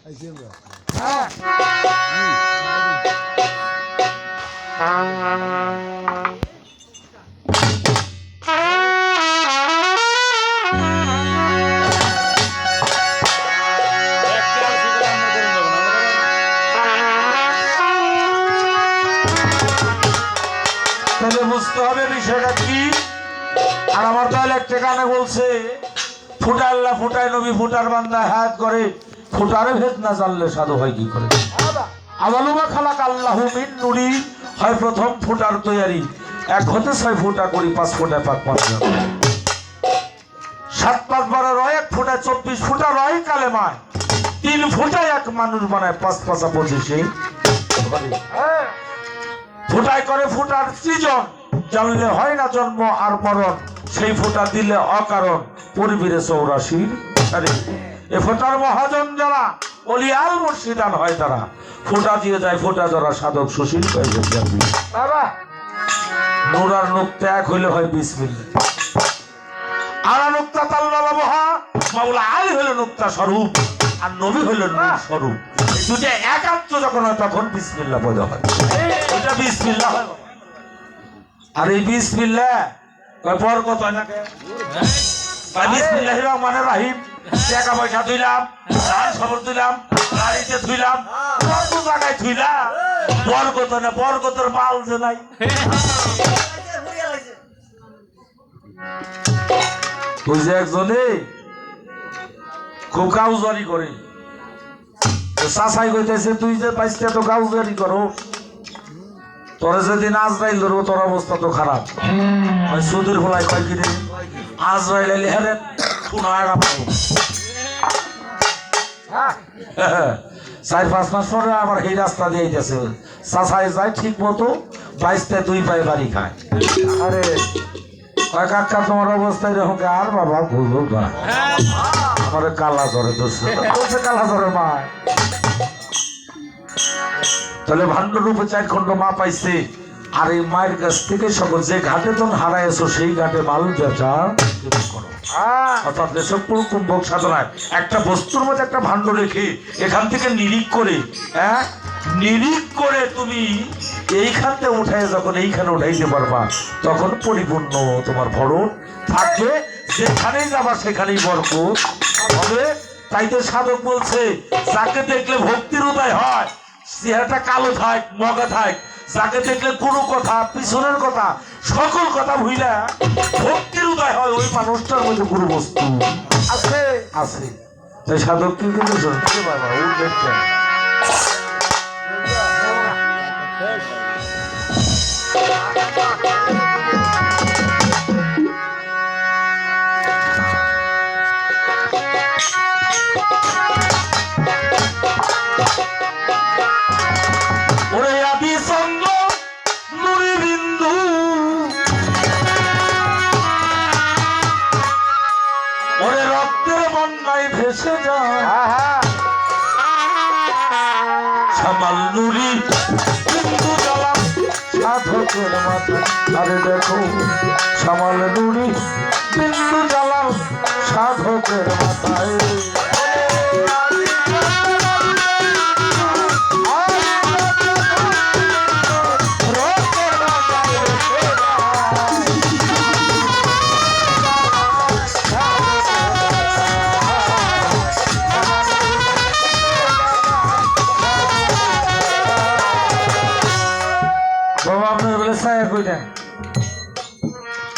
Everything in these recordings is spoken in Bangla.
বুঝতে হবে বিষয়টা কি। আর আমার দল একটা গানে বলছে, ফুটা আল্লাহ ফুটায় নবী ফুটার বান্দা হাত করে, ফুটারে ভেদ না জানলে সাধু হয় কি করে। আলালুমা খালাক আল্লাহু মিন নুরি, হয় প্রথম ফুটার তৈয়ারি, এক হতে 6 ফুটা করি 5 ফুটায় পাক 5 7 5 12 রয় 1 ফুটায় 24 ফুটা রয় কালেমায়, 3 ফুটায় এক মানুষ বানায় 5 5 25 ফুটায় করে ফুটার সৃজন, জানলে হয় না জন্ম আর মরণ, সেই ফোঁটা দিলে অকারণ পরিবীরে 84 এ ফোঁটার মহাজন যারা অলিয়াল মুর্শিদান হয় তারা, ফোঁটা দিয়ে যায় ফোঁটা যারা সাধক সুশীল বাবা নুরার নুক্তা এক হইলে হয় বিসমিল্লাহ, আরা নুক্তা তাল বাবা মহা মাওলা আলী হইল নুক্তা স্বরূপ, আর নবী হইল নূর স্বরূপ। দুটো একাত্ম যখন হয় তখন বিসমিল্লাহ পয়দা হয়, এটা বিসমিল্লাহ হয়। আর এই বিসমিল্লাহ বরকত হয় না, বিসমিল্লাহির রহমানির রহিম, টাকা পয়সা ধুইলাম, ধান খবর দিলাম, গাড়িতে ধুইলাম, কত জায়গায় ধুইলাম, বরকত হয় না, বরকতের মাল যে নাই। ওই যে একজনে খুব কাউজারি করে, চাষাই কইতেছে তুই যে পাইছে তো কাউজারি করো, তোরা যেদিন আজরাইল ধরবো তোর অবস্থা তো খারাপ। সুদূর ভোলাই কয় কিনে আজরাইল এলে হেরে শোনা পাবো 4-5 মাস পরে আবার এই রাস্তা দিয়ে গেছে, চাষাই যায় ঠিক মতো 22টায় 2 পায়ে বাড়ি খায়। আরে কাকা তোমার অবস্থা এরকম, আর বাবা ভুল না আমার কালা করে দোষে কালা করে মা, তাহলে ভান্ড রূপে 4 খণ্ড মা পাইছে। আর এই মায়ের কাছ থেকে সকল যে ঘাটে তুমি হারাইছো সেই ঘাটে মাল বেচা করো, অর্থাৎ দেশপুর কুম্ভক সাধনায় একটা বস্তুর মধ্যে একটা ভান্ড রেখে এখান থেকে নিরিখ করে, নিরিখ করে তুমি এইখান থেকে উঠাই যখন এইখানে উঠাইতে পারবা তখন পরিপূর্ণ তোমার ভরণ থাকবে, যেখানেই যাবা সেখানেই বরকত হবে। তাই তো সাধক বলছে যাকে দেখলে ভক্তির উদয় হয়, চেহারাটা কালো থাক মগা থাক, যাকে দেখলে কোনো কথা পিছনের কথা সকল কথা ভুইলা ভক্তির উদয় হয়, ওই মানুষটার মধ্যে কোনো বস্তু আছে আছে। তাই সাধক কি কিন্তু শুনতে বাবা ওই দেখতে ভেসে যায় সামাল নুরি বিন্দু জ্বালা সাধকের মাথায়। আরে দেখো সামাল নুরি বিন্দু জ্বালা সাধকের মাথায়।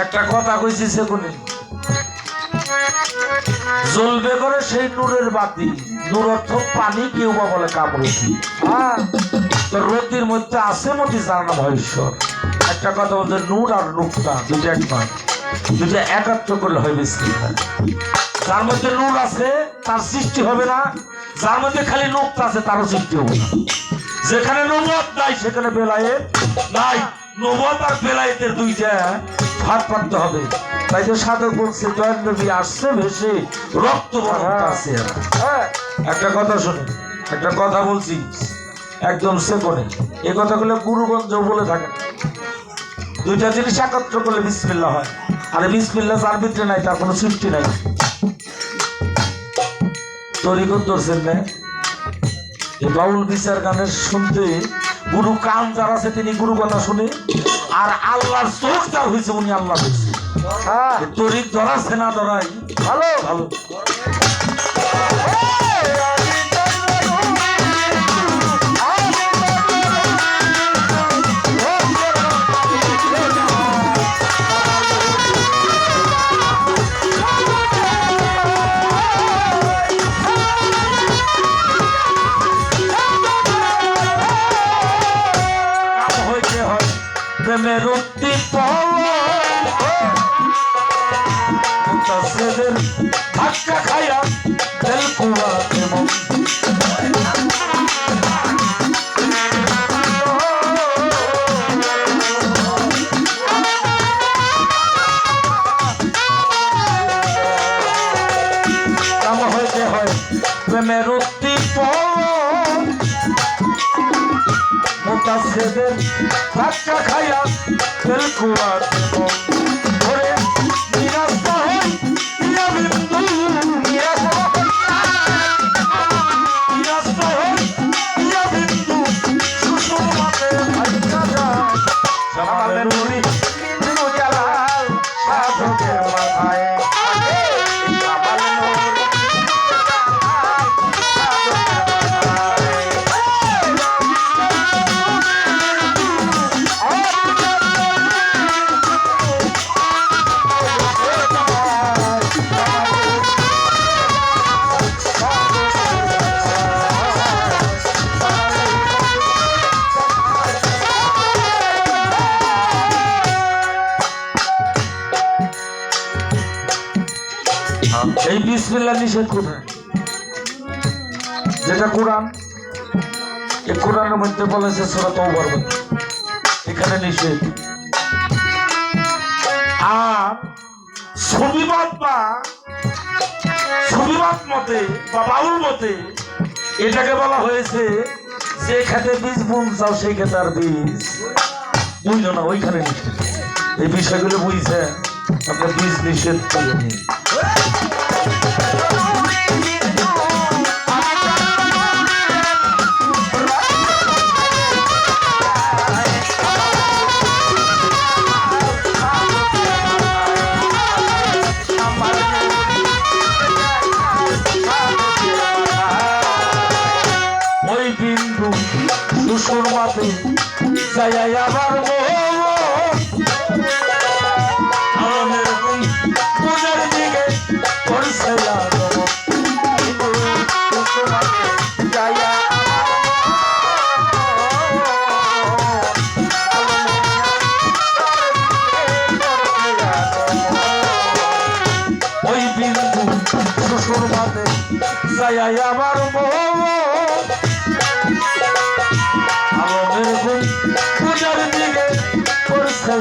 একটা কথা কইছি সেগুলি জ্বলবে করে সেই নূরের বাতি, নূর অর্থ পানি, কেউ বা বলে কামরতি। রতির মধ্যে আছে মতি যার নাম হয় ঈশ্বর। একটা কথা বলছে নূর আর নুক্তা দুইটা এক নয়, দুইটা একাত্ম করলে হয় বিসমিল্লাহ। যার মধ্যে নূর আছে তার সৃষ্টি হবে না, যার মধ্যে খালি নুক্তা আছে তারও সৃষ্টি হবে না। যেখানে নবুয়ত নাই সেখানে বেলায়েত নাই, নবুয়ত আর বেলায়েতের দুইটা ভাগ পাতে হবে। তাই তো সাধক বলছে জয় নবী আসছে ভেসে রক্ত বরণ আছে। একটা কথা শুনে, একটা কথা বলছি একদম সেকনে, এই কথাগুলো গুরুগঞ্জ বলে থাকে। দুইটা জিনিস একত্র করলে বিসমিল্লাহ হয়, আর বিসমিল্লাহ যার ভিতরে নাই তার কোনো সৃষ্টি নাই। তরিকত ধরছেন না, এই বাউল বিচার গানের শুনতে গুরু কান যার আছে তিনি গুরু কথা শুনে, আর আল্লাহর চোখ যার হয়েছে উনি আল্লাহ হয়েছে। তরিক ধরাচ্ছে না ধরাই ভালো ভালো। প্রেমের উদ্দীপন ধাক্কা খাইয়া তেল কুয়া এবং কাম হইতে হয় প্রেমের উদ্দীপন মুতাসেদের ধাক্কা খাইয়া তেল কুয়া এবং ধরে নিরাস্ত হই ইয়া বিন্দু নিরাস্ত হই ইয়া বিন্দু সুষমাতে ভাইকা যায় সমালে নুরি বিন্দু জালাল সাধকের মাথায় সমালে নুরি এই বিসমিল্লাহ নিষেধ কোথায়? যেটা কোরআন, এই কোরআনের মধ্যে বলেছে সূরা তাওবার মধ্যে, এখানে নিষেধ। আর ছবিবাদ মতে বা বাউল মতে এটাকে বলা হয়েছে যে খেতে বীজ বুনছাও সেই খেতে আর বীজ বুঝলো না, ওইখানে নিষেধ। এই বিষয়গুলো বুঝছে আপনার বীজ নিষেধ করেনি। ওই বিন্দু দুশোর মাতে যাই আবার পূজার দিকে করছে ওই বিন্দু শ্বশুর মাতে যাই আবার আলমের গুণ পূজার দিকে করছে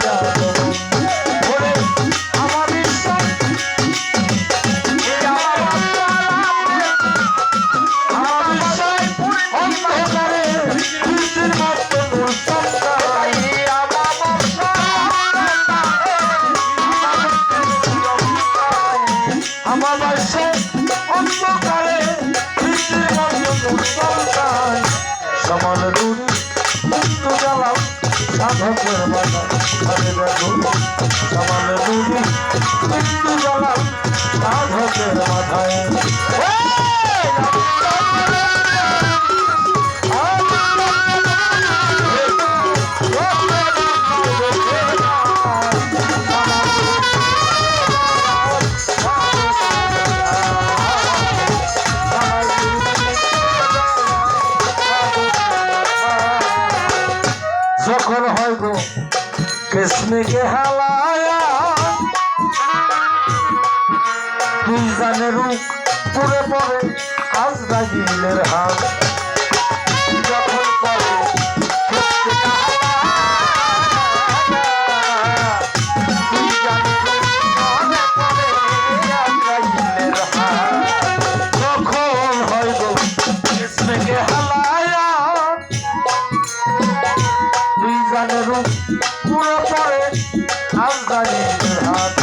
আমার বিশ্বাস অন্ধকারে বৃষ্টির মতো আমার বাসায় অন্ধকারে বৃষ্টির মতো সমান রুড়ি বন্ধু জ্বালাও সাধকের বাধা আরে দেখো সমান রুড়ি বন্ধু জ্বালাও সাধকের মাথায় যখন হয় গো কিসমে কে হালায়া তুই জানে রূপ পুরে পড়ে আজরাইলের হাত যখন পড়ে তুই জানে আজরাইলের হাত যখন হয় গো কিসমে কে হালায়া পুরো পরে আজরাইলের হাত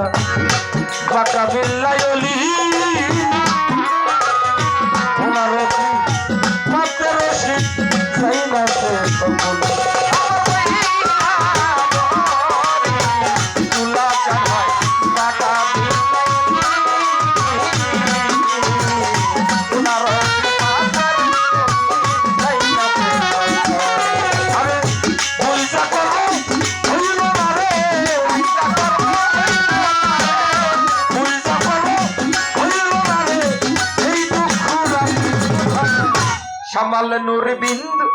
বাটা বিল্লায়লি ওনার মাত্র রশিদ চাই না সে সকল তুলা চায় বাটা সামাল নুর বিন্দু